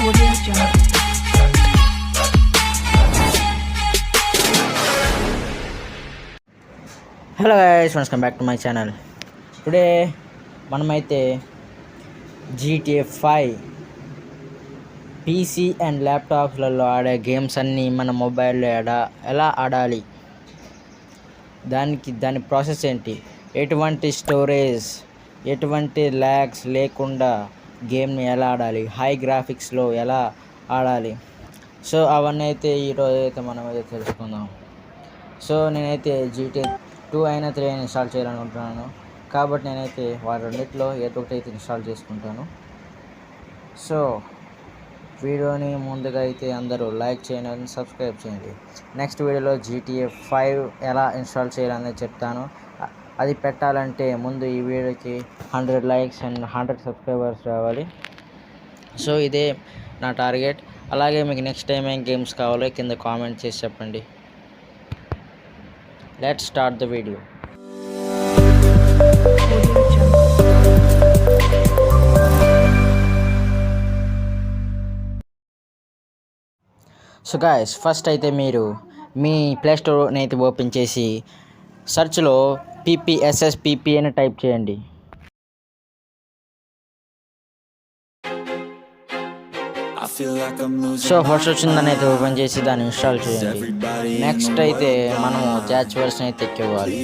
Hello guys, welcome back to my channel. Today మనమైతే GTA 5 PC and ల్యాప్టాప్లలో ఆడే games అన్నీ మన మొబైల్లో ఎలా ఆడాలి, దాని ప్రాసెస్ ఏంటి, ఎటువంటి స్టోరేజ్, ఎటువంటి ల్యాగ్స్ లేకుండా గేమ్ని ఎలా ఆడాలి, హై గ్రాఫిక్స్లో ఎలా ఆడాలి, సో అవన్నీ అయితే ఈరోజు అయితే మనమైతే తెలుసుకుందాం. సో నేనైతే GTA 2 అయినా 3 అయినా ఇన్స్టాల్ చేయాలనుకుంటున్నాను, కాబట్టి నేనైతే వాటి రెండిట్లో ఏదో ఒకటి అయితే ఇన్స్టాల్ చేసుకుంటాను. సో వీడియోని ముందుగా అయితే అందరూ లైక్ చేయండి, సబ్స్క్రైబ్ చేయండి. నెక్స్ట్ వీడియోలో GTA 5 ఎలా ఇన్స్టాల్ చేయాలనేది చెప్తాను. అది పెట్టాలంటే ముందు ఈ వీడియోకి 100 లైక్స్ అండ్ 100 సబ్స్క్రైబర్స్ రావాలి. సో ఇదే నా టార్గెట్. అలాగే మీకు నెక్స్ట్ టైం ఏం గేమ్స్ కావాలో కింద కామెంట్ చేసి చెప్పండి. Let's start the video. So guys, first అయితే మీరు మీ ప్లే స్టోర్ని అయితే ఓపెన్ చేసి సెర్చ్లో PPSSPP అని టైప్ చేయండి. సో ఫస్ట్ వచ్చిందని అయితే ఓపెన్ చేసి దాన్ని ఇన్స్టాల్ చేయండి. నెక్స్ట్ అయితే మనము క్యాచ్ వర్షన్ అయితే ఎక్కివ్వాలి.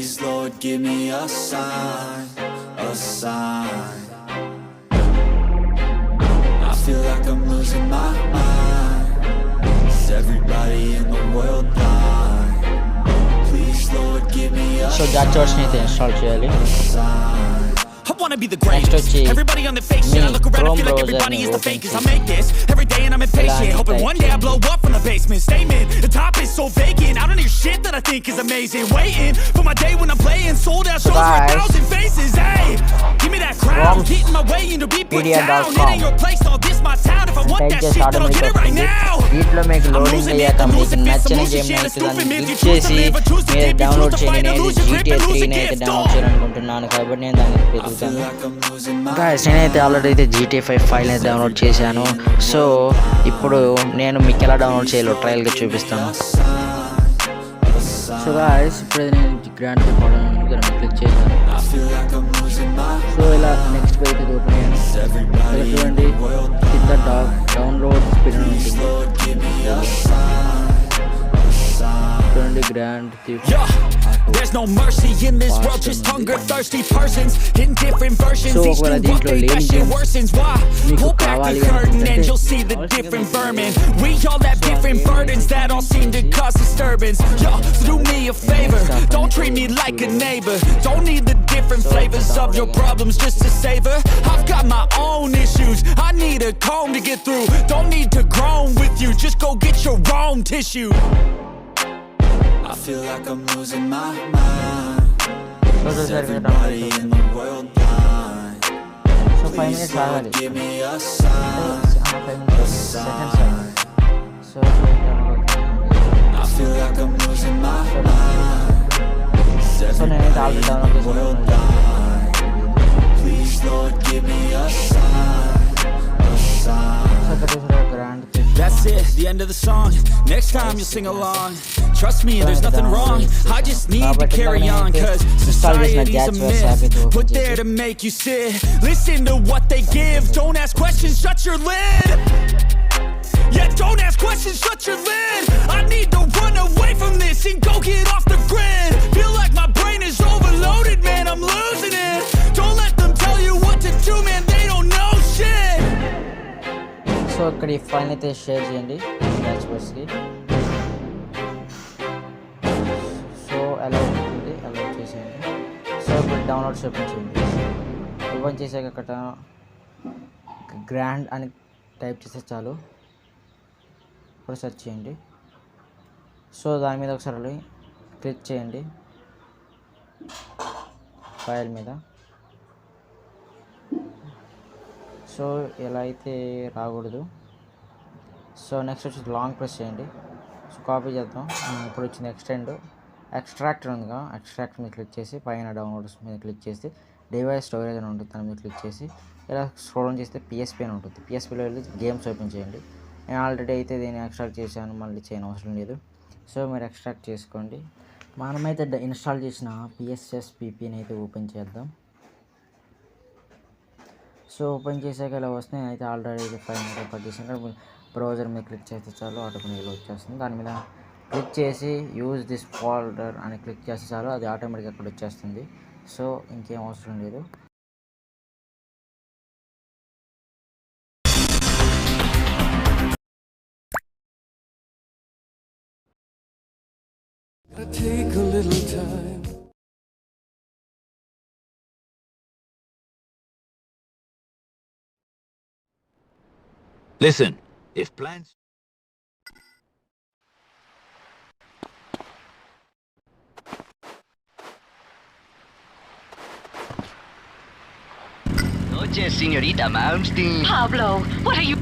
సో క్యాచ్ వర్షన్ అయితే ఇన్స్టాల్ చేయాలి. I wanna be the greatest. Everybody on the fake shit. I look around and feel like everybody is the fakest. I make this every day and I'm impatient, hoping one day I blow up from the basement. Statement, the top is so vacant. I don't hear shit that I think is amazing. Waiting for my day when I'm playing sold out shows for 1,000 faces. Hey, give me that crowd, getting my way into be put down. It ain't your place, all this my town. If I want that shit, then I'll get it right now. వీటిలో మీకు loading అయ్యాక మీకు నచ్చిన game అయితే దాన్ని click చేసి మీరు download చేయండి. నేను GTA 3 అయితే డౌన్లోడ్ చేయాలనుకుంటున్నాను, కాబట్టి నేను దాన్ని వెతుకుతాను. గాయ్స్, నేనైతే ఆల్రెడీ అయితే GTA 5 ఫైల్ అయితే డౌన్లోడ్ చేశాను. సో ఇప్పుడు నేను మీకు ఎలా డౌన్లోడ్ చేయాలో ట్రయల్గా చూపిస్తాను. సో గాయ్స్, ఇప్పుడు నేను గ్రాండ్ థెఫ్ట్ ఆటో క్లిక్ చేశాను. సో ఇలా నెక్స్ట్ పేజ్ అయితే ఓపెన్ అయ్యాను. చూడండి, కింద డౌన్లోడ్ స్పీడ్ అని ఉంటుంది. చూడండి, grand theft. There's no mercy in this world, just hunger thirsty persons in different versions. Each new update that shit worsens. Why? Pull back the curtain and you'll see the different vermin. We all have different burdens that all seem to cause disturbance. Yo, so do me a favor, don't treat me like a neighbor. Don't need the different flavors of your problems just to savor. I've got my own issues, I need a comb to get through. Don't need to groan with you, just go get your own tissue. I feel like I'm losing my mind. Is everybody in the world blind? Please Lord, give me a sign, a sign. I feel like I'm losing my mind. Is everybody in the world blind? Please Lord, give me a sign, a sign. That's it, the end of the song. Next time you'll sing along. Trust me, there's nothing wrong. I just need to carry on, cause society's a myth put there to make you sit. Listen to what they give. Don't ask questions, shut your lid. Yeah, don't ask questions, shut your lid. I need to run away from this and go get off the grid. Feel like my brain is overloaded, man, I'm losing it. Don't let them tell you what to do, man, they don't know shit. So ఇక్కడ ఈ file అయితే share చేయండి కి. So allow ఉంటుంది, allow చేసేయండి. So ఇప్పుడు downloads open చేయండి. Open చేసాక అక్కడ గ్రాండ్ అని టైప్ చేస్తే చాలు. ఇప్పుడు సెర్చ్ చేయండి. సో దాని మీద ఒకసారి క్లిక్ చేయండి ఫైల్ మీద. సో ఎలా అయితే రాకూడదు. సో నెక్స్ట్ వచ్చి లాంగ్ ప్రెస్ చేయండి. సో కాపీ చేద్దాం. ఇప్పుడు వచ్చింది ఎక్స్ట్రాక్టర్ ఉందిగా, ఎక్స్ట్రాక్టర్ మీద క్లిక్ చేసి పైన డౌన్లోడ్స్ మీద క్లిక్ చేసి డివైస్ స్టోరేజ్ అని ఉంటుంది, దాని మీద క్లిక్ చేసి ఇలా స్క్రోల్ చేస్తే పిఎస్పీ అని ఉంటుంది. పిఎస్పీలో వెళ్ళి గేమ్స్ ఓపెన్ చేయండి. నేను ఆల్రెడీ అయితే దీన్ని ఎక్స్ట్రాక్ట్ చేశాను, మళ్ళీ చేయని అవసరం లేదు. సో మీరు ఎక్స్ట్రాక్ట్ చేసుకోండి. మనమైతే ఇన్స్టాల్ చేసిన పిఎస్ఎస్పిపిని అయితే ఓపెన్ చేద్దాం. సో ఓపెన్ చేసాక ఇలా వస్తే నేనైతే ఆల్రెడీ 5 MB పట్టేసాను. బ్రౌజర్ మీద క్లిక్ చేస్తే చాలు ఆటోమేటిక్గా వచ్చేస్తుంది. దాని మీద క్లిక్ చేసి యూజ్ దిస్ ఫోల్డర్ అని క్లిక్ చేస్తే చాలు అది ఆటోమేటిక్గా అక్కడ వచ్చేస్తుంది. సో ఇంకేం అవసరం లేదు. Take a little time. Listen, if plans... Noches, señorita Malmsteen. Pablo, what are you?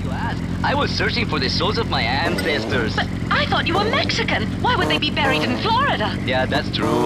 You ask. I was searching for the souls of my ancestors. But I thought you were Mexican. Why would they be buried in Florida? Yeah, that's true.